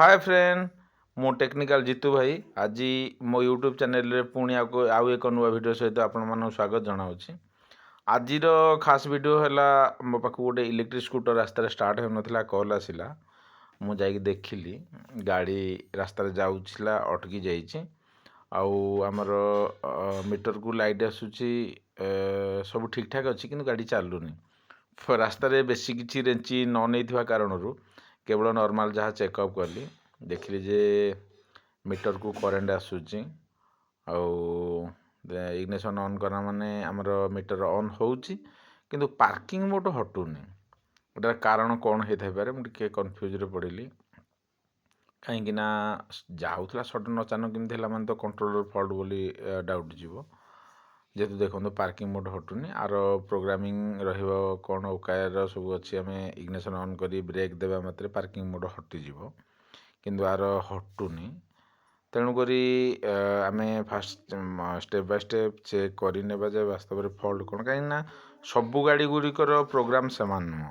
Hi friend मो technical Jitu भाई आज मो यूट्यूब चैनल रे पुणी आउ एक नुआ वीडियो सहित आपण स्वागत जनावि आज खास वीडियो है मो पाख गोटे इलेक्ट्रिक स्कूटर रास्ता स्टार्ट हो नाला कॉल आसला मुझे देखिली गाड़ी रास्ता जाऊला अटकी जाइए आमर मीटर को लाइट आसूची सब ठीक ठाक अच्छी कि गाड़ी चलूनी रास्तार बेसी किसी रेंची न नहीं कारण केवल नॉर्मल जहाँ चेकअप कली देखिली जे मीटर को करेंट आसूची इग्निशन ऑन करा माने आमर मीटर ऑन होउची किंतु पार्किंग मोड हटुनी गोटार कारण कौन होता है मुझे कन्फ्यूज रे पड़िली कहीं जाऊला सडन अचानक केमती है माने तो कंट्रोलर फॉल्ट बोली डाउट जीवो जेहेतु देखो पार्किंग मोड हटुनी आर प्रोग्रामिंग कौन उकायर सब अच्छी आम इग्निशन ऑन करी ब्रेक देवा मात्रे पार्किंग मोड हटिज किंतु आर हटुनी तेणुक आम fast step by step check करने जाए वास्तव में फॉल्ट कौन कहीं सबू गाड़ी गुड़िकर प्रोग्राम सामान नुह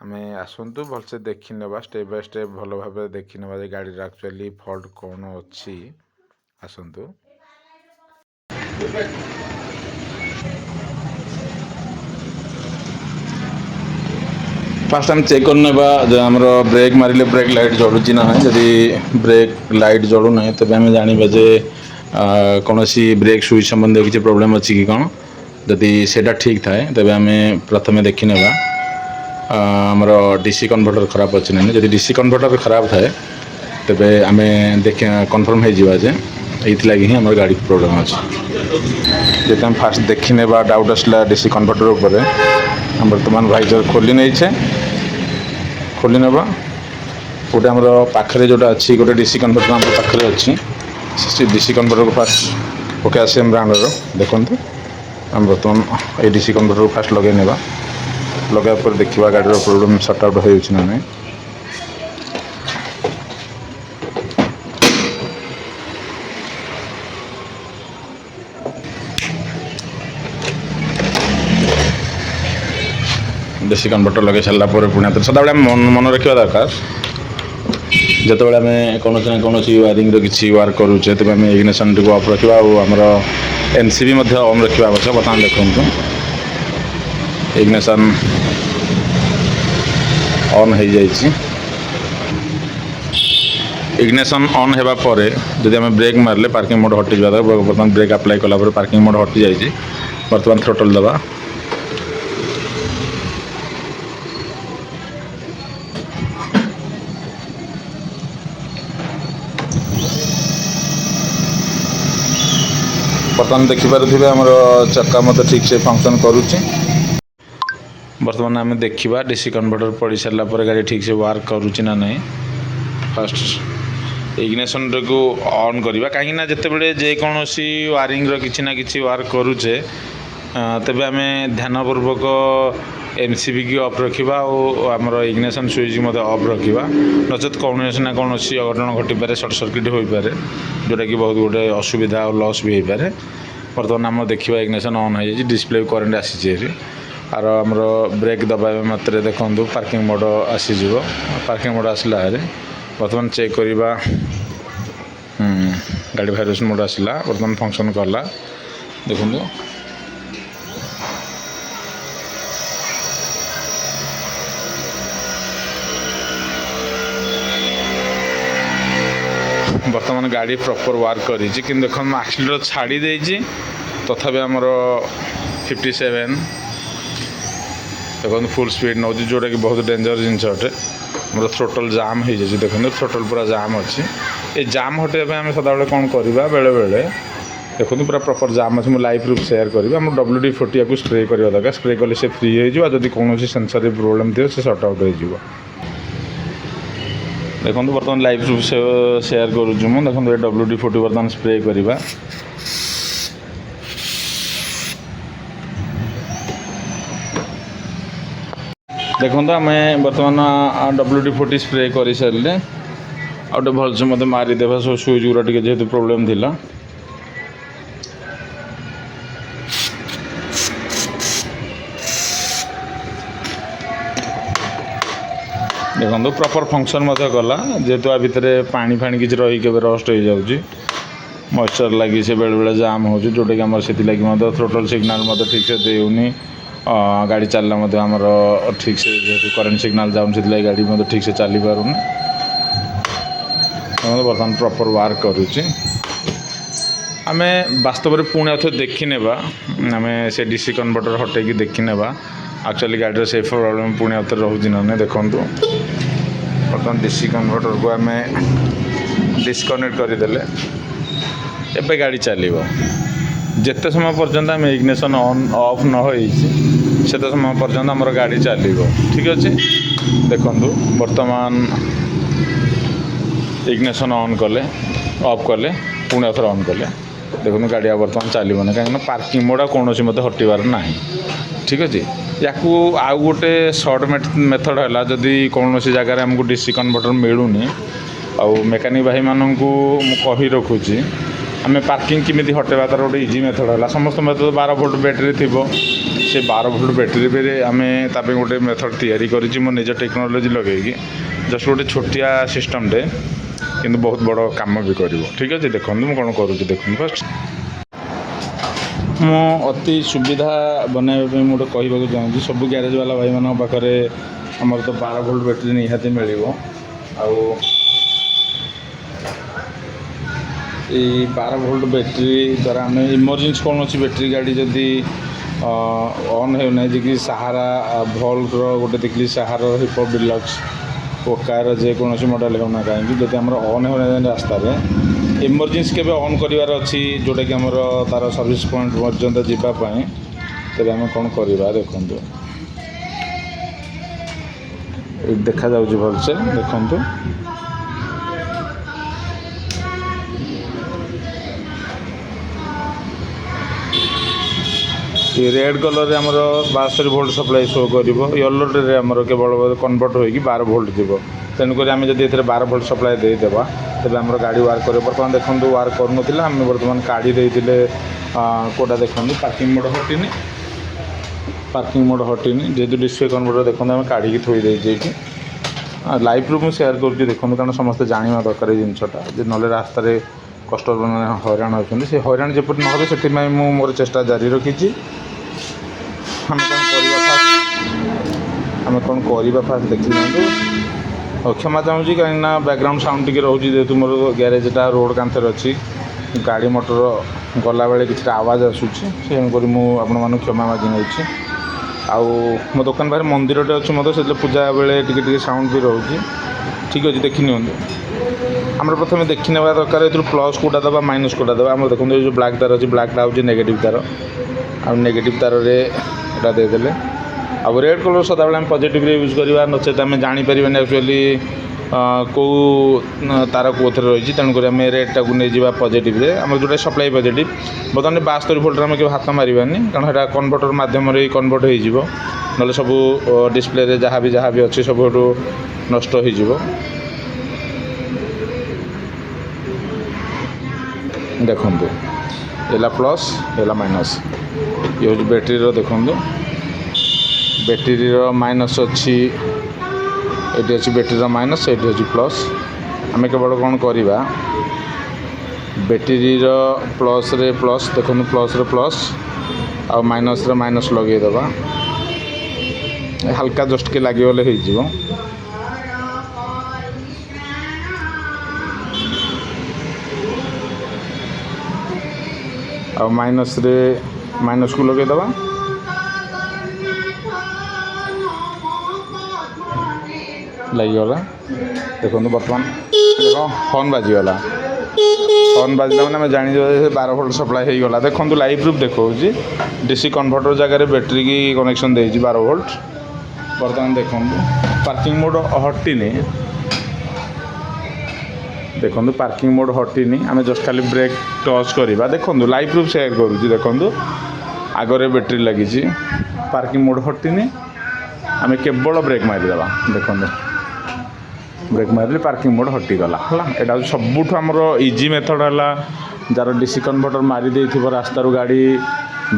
आम आसतु भलसे देखी ना स्टेप बाय स्टेप भल भाव देखी ना गाड़ी एक्चुअली फॉल्ट कौन अच्छी आसतु फास्ट आम चेक करने आमर ब्रेक मारे ब्रेक लाइट जलुची ना जदि ब्रेक लाइट जलू ना तेज आम जाना जे कौन ब्रेक स्विच संबंधी किसी प्रोब्लेम अच्छी कि कौन जदि सेटा ठीक थाए तेज आम प्रथम देखी ना आमर डीसी कन्वर्टर खराब अच्छी ना जदि डीसी कन्वर्टर खराब थाए तेज आम देख कन्फर्म हो लगी ही आम गाड़ी प्रोब्लेम अच्छे जो आम फास्ट देखी ना डाउट आसला डीसी कन्वर्टर उपर बर्तमान वाइजर खोली नहीं खोली ना गोटे आम पाखे जोटा अच्छी गोटे डीसी कन्वर्टर आम पाखे अच्छी से डीसी कन्वर्टर को फास्ट ओके आसियम ब्रांडर देखो आम बर्तमान ये डीसी कन्वर्टर को फास्ट लगे ना लगे पर देखा गाड़ी प्रोब्लेम सर्ट आउट हो ना डीसी कन्वर्टर लगे सारा पुणी सदा मन रखा दरकार जो आम कौन ना कौन वायरिंग किसी वर्क करुचे तेज आम इग्निशन टी अफ रखा आमर एनसीबी ऑन रखा आवश्यक बर्तमान देखो इग्निशन ऑन हो जाइए इग्निशन ऑन होगा जब आम ब्रेक मारे पार्किंग मोड हटि जावा बर्तमान ब्रेक अप्लाई कला पार्किंग मोड हटि जाइए बर्तमान थ्रोटल दबा बर्तमान देखिपे आमर चक्का मत ठीक से फंक्शन करुच्ची बर्तमान आम देखा डीसी कन्वर्टर पड़ सारापर गाड़ी ठीक से वर्क करुच्ची ना नहीं फास्ट इग्निशन को ऑन करवा कहीं जिते जेकोसी वायरिंग किसी ना कि वर्क करुचे तेज आम ध्यानपूर्वक एमसीबी की अफ रखा आमर इग्निशन स्विच अफ रखा नचेत कौन ना कौन अघटन घटीपे सर्ट सर्किट हो पाए जोटा कि बहुत गोटे असुविधा और लॉस भी हो पाए बर्तमान आम देखा इग्निशन ऑन हो जाए डिस्प्ले करेन्ट आसी आर आमर ब्रेक दबा मात्र देखो पार्किंग मोड आसीज पार्किंग मोड आसला बर्तमान चेक करवा गाड़ी वाइब्रेशन मोड आसला बर्तमान फंक्शन कला देखो बर्तमान गाड़ी प्रॉपर वर्क करी कि देख एक्सीलेटर छाड़ी देछि तथापि आमर 57 देखो फुल स्पीड नौ जोटा कि बहुत डेंजर जिनस अटे मोर थ्रोटल जाम हो जाए देखो थ्रोटल पूरा जाम अच्छी ये जाम हटाइबा आम सदा कौन करवा बेले बेले देखो पूरा प्रॉपर जाम अच्छे मुझे लाइव प्रूफ शेयर करी आम WD-40 को स्प्रे करवा दरकार स्प्रे कले से फ्री हो जदि कौन सेंसर प्रोब्लेम थी से सर्ट आउट हो देखो बर्तमान लाइव प्रूफ शेयर करुँ मुझे देखो ये WD-40 बर्तमान स्प्रे करवा देखो आम बर्तमान WD-40 स्प्रे कर सारे आउटे भलसे मत मारिदेवा सब सुइच गुरा टे जेहेतु प्रोब्लेम थिला देखो प्रॉपर फंक्शन कला जेहेतु आ भितर पानी फाणी किसी रही के रस्ट हो जाऊँगी मॉइस्चर लगी से बेले बेले जाम हो जोटा कि आम से थ्रोटल सिग्नल ठीक से देनी गाड़ी चलला आमर ठीक से जेहेतु करेन्ट सिग्नल जाऊन से गाड़ी ठीक से चली पारूनी बर्तमान प्रॉपर वर्क करुच्ची आम वास्तव में पुणी आउ देखी नेबा आम से डीसी कन्वर्टर हटेकी देखी नेबा एक्चुअली गाड़ी सेफ प्रॉब्लम पुणी आउ रोचे ना नहीं देखूँ बर्तमान डीसी कन्वर्टर को आम डिस्कनेक्ट करदेले एबे गाड़ी चलो जिते समय पर्यंत आम इग्निशन ऑन ऑफ न होते समय पर्यंत आमर गाड़ी चलो ठीक अच्छे देखूँ बर्तमान इग्निशन ऑन कले ऑफ कले पुणी आउे ऑन कले देखो गाड़ी बर्तमान चलो ना कहीं पार्किंग मोड कौन मत हटबार ना ठीक अच्छे या आउ गोटे सर्ट मेथड है जदि कौन जगार आमको डीसी कन्वर्टर मिलूनी आउ मेकानिक भाई मानू कही रखुची आम पार्किंग किमिति हटेबा तार गोटे इजी मेथड है समस्त मेथड 12 वोल्ट बैटेरी थी से 12 वोल्ट बैटेरी पे आम ताप गोटे मेथड तैयारी करी मो निज टेक्नोलोजी लगे जस्ट गोटे छोटिया सिस्टमटे किंतु बहुत बड़ काम भी कर ठीक अच्छे देखो मुझे कौन करुँच देखो फर्स्ट मो अति सुविधा बनवाई गोटे कहवाक चाहूँगी सब ग्यारेज वाला भाई मान पाखे आमर तो 12 वोल्ट बैटेरी निहाती मिल ये 12 वोल्ट बैटेरी द्वारा आम इमरजेंसी कौन बैटेरी गाड़ी जदि ऑन होना जी सहारा भोल्ट गोटे देखली सहारा हिपो डिलक्स ओकार जेकोसी मॉडल होना कहीं जब आम ऑन होना रास्तार इमरजेंसी के ऑन करार अच्छी जोटा कि आमर तार सर्विस पॉइंट पर्यंत जावाई तेज आम कौन करवा देखु देखा जाऊँगी भलसे देखु ये रेड कलर रे आमर 72 वोल्ट सप्लाई शो कर येलो रे आमर केवल कन्वर्ट होगी 12 वोल्ट जीव तेणुक आम जब ये 12 वोल्ट सप्लाई देदेबा तेज आम गाड़ी वार्क कर बर्तमान देखो वार्क कर आम बर्तमान काढ़ी देते कौटा देखो पार्किंग मोड हटिनी जेहेतु डिस्प्ले कन्वर्टर देखो आम काढ़ी थोड़ी देती लाइव प्रूफ मुझे सेयार कर देखो कारण समस्त जाना दरकार जिनटा ना रास्तार कस्टमर मैंने हैरान होती से हैरान जपर न हो से मोर चेष्टा जारी रखी आम कौन करवा फास्ट देखी और क्षमा चाहूँगी कहीं बैकग्राउंड साउंड टी रोचे जेहतु मोर ग्यारेजटा रोड कांथर अच्छी गाड़ी मोटर गला बेले किसी आवाज आसूसी तेणुक मुझे क्षमा मागी नौची आउ मो दुकान पाखे मंदिरटे अच्छी मत से पूजा बेले टी साउंड भी रोचे ठीक अच्छे देखी नि आम प्रथम देखी ना दरकार ये प्लस कौटा दबा माइनस कौटा दबा आम देखते जो ब्लैक तार अच्छी ब्लैकटा हूँ नेगेटिव तार आ नेगेटिव तार रे देदेले आ रेड कलर सदाबले आम पॉजिटिव यूज करवा नचेत आम जापर एक्चुअली कौ तार कौन रही तेणुक आम रेडटा को नहीं जावा पॉजिटिव आम जो सप्लाई पॉजिटिव बर्तमान 72 वोल्ट आम क्यों हाथ मारानी कारण यहाँ कन्वर्टर मध्यम कन्वर्ट हो ना सब डिस्प्ले जहाँ भी अच्छे सब नष्ट हो देखु एला प्लस एला माइनस ये हूँ बैटेरी देखु बैटेरी माइनस अच्छी ये अच्छी बैटेरी माइनस ये हूँ प्लस आम केवल कौन करवा बैटेरी प्लस रे प्लस देखो प्लस रे प्लस आ माइनस रे माइनस लगेदेवा हल्का जस्ट के लगे हो आ माइनस रे माइनस को लगेदेवा लगिगला देखो बर्तमान देख हॉर्न बाजीगला हॉर्न बाजिला मैंने जानी 12 वोल्ट सप्लाई होगला देखो लाइव प्रूफ देखो डीसी कन्वर्टर जगह बैटेरी की कनेक्शन दे 12 वोल्ट बर्तमान देखो पार्किंग मोड हटिनी देखो पार्किंग मोड हटिनी आम जस्ट खाली ब्रेक टच करवा देखो लाइव प्रूफ सेयार करुँच देखो आगे बैटेरी लगी पार्किंग मोड हटिनी आम केवल ब्रेक मारिदेवा देखो ब्रेक मारे पार्किंग मोड हटिगला है यहाँ सबुठ आमर इजी मेथड है जार डीसी कन्वर्टर मारी रास्तार गाड़ी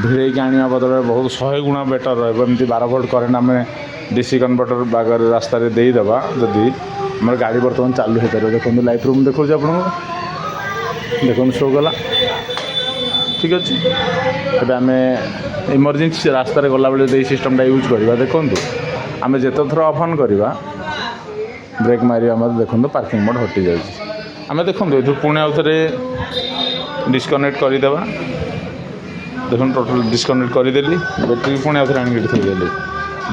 ଭିଡ଼େଇକି ଆଣିବା ବଦଳରେ ବହୁତ 100 ଗୁଣା ବେଟର୍ ରହିବ। ଏମିତି 12 ଭୋଲ୍ଟ କରେଣ୍ଟ ଆମେ DC କନଭର୍ଟର ବାଗରେ ରାସ୍ତାରେ ଦେଇଦେବା ଯଦି ଆମର ଗାଡ଼ି ବର୍ତ୍ତମାନ ଚାଲୁ ହୋଇପାରିବ। ଦେଖନ୍ତୁ ଲାଇଭ୍ ପ୍ରୁଫ୍ ମୁଁ ଦେଖାଉଛି ଆପଣଙ୍କୁ, ଦେଖନ୍ତୁ ଶୋ କଲା, ଠିକ୍ ଅଛି। ଏବେ ଆମେ ଇମର୍ଜେନ୍ସି ରାସ୍ତାରେ ଗଲାବେଳେ ଯଦି ଏଇ ସିଷ୍ଟମ୍ଟା ୟୁଜ୍ କରିବା, ଦେଖନ୍ତୁ ଆମେ ଯେତେ ଥର ଅଫ୍ ଅନ୍ କରିବା ବ୍ରେକ୍ ମାରିବା ମଧ୍ୟ ଦେଖନ୍ତୁ ପାର୍କିଂ ମୋଡ଼୍ ହଟିଯାଉଛି। ଆମେ ଦେଖନ୍ତୁ ଏଠୁ ପୁଣି ଆଉ ଥରେ ଡିସ୍କନେକ୍ଟ କରିଦେବା। ଦେଖନ୍ତୁ ଟୋଟାଲ୍ ଡିସ୍କନେକ୍ଟ କରିଦେଲି, ବ୍ୟାଟେରୀ ପୁଣି ଆଉ ଥରେ ଆଣିକି ଏଠି ଥୋଇଦେଲି।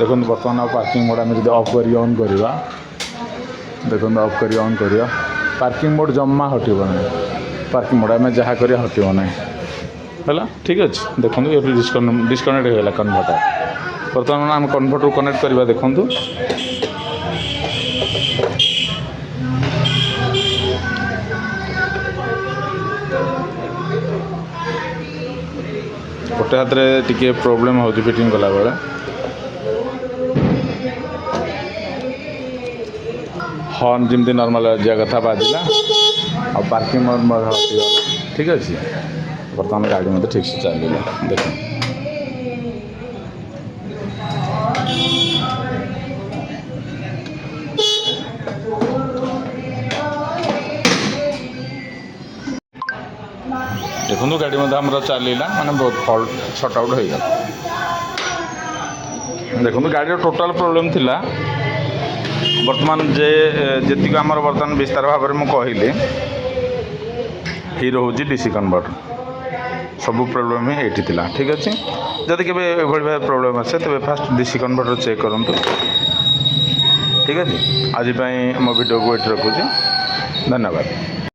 ଦେଖନ୍ତୁ ବର୍ତ୍ତମାନ ଆଉ ପାର୍କିଂ ମୋଡ଼୍ ଆମେ ଯଦି ଅଫ୍ କରି ଅନ୍ କରିବା, ଦେଖନ୍ତୁ ଅଫ୍ କରି ଅନ୍ କରିବା, ପାର୍କିଂ ମୋଡ଼୍ ଜମା ହଟିବ ନାହିଁ। ପାର୍କିଂ ମୋଡ଼୍ ଆମେ ଯାହା କରିବା ହଟିବ ନାହିଁ, ହେଲା ଠିକ୍ ଅଛି। ଦେଖନ୍ତୁ ଏଠି ଡିସ୍କନେକ୍ଟ ହୋଇଗଲା କନଭର୍ଟର। ବର୍ତ୍ତମାନ ଆମେ କନଭର୍ଟରକୁ କନେକ୍ଟ କରିବା, ଦେଖନ୍ତୁ ଗୋଟେ ହାତରେ ଟିକେ ପ୍ରୋବ୍ଲେମ୍ ହେଉଛି ଫିଟିଂ କଲାବେଳେ। ହର୍ନ ଯେମିତି ନର୍ମାଲ୍ ବାଜିବା କଥା ବାଜିଲା, ଆଉ ପାର୍କିଂ ମୋଡ଼୍ ମଧ୍ୟ ହଟିଗଲା, ଠିକ୍ ଅଛି। ବର୍ତ୍ତମାନ ଗାଡ଼ି ମଧ୍ୟ ଠିକ୍ସେ ଚାଲିଲା, ଦେଖନ୍ତୁ ଦେଖନ୍ତୁ ଗାଡ଼ି ମଧ୍ୟ ଆମର ଚାଲିଲା, ମାନେ ବହୁତ ଫଲ୍ଟ ସର୍ଟ ଆଉଟ୍ ହୋଇଗଲା। ଦେଖନ୍ତୁ ଗାଡ଼ିର ଟୋଟାଲ୍ ପ୍ରୋବ୍ଲେମ୍ ଥିଲା। ବର୍ତ୍ତମାନ ଯେତିକି ଆମର ବର୍ତ୍ତମାନ ବିସ୍ତାର ଭାବରେ ମୁଁ କହିଲି, ହିରୋ ହେଉଛି DC କନଭର୍ଟର, ସବୁ ପ୍ରୋବ୍ଲେମ୍ ହିଁ ଏଇଠି ଥିଲା, ଠିକ୍ ଅଛି। ଯଦି କେବେ ଏଭଳି ଭାବେ ପ୍ରୋବ୍ଲେମ୍ ଆସେ ତେବେ ଫାଷ୍ଟ DC କନଭର୍ଟର ଚେକ୍ କରନ୍ତୁ, ଠିକ୍ ଅଛି। ଆଜି ପାଇଁ ମୋ ଭିଡ଼ିଓକୁ ଏଠି ରଖୁଛି, ଧନ୍ୟବାଦ।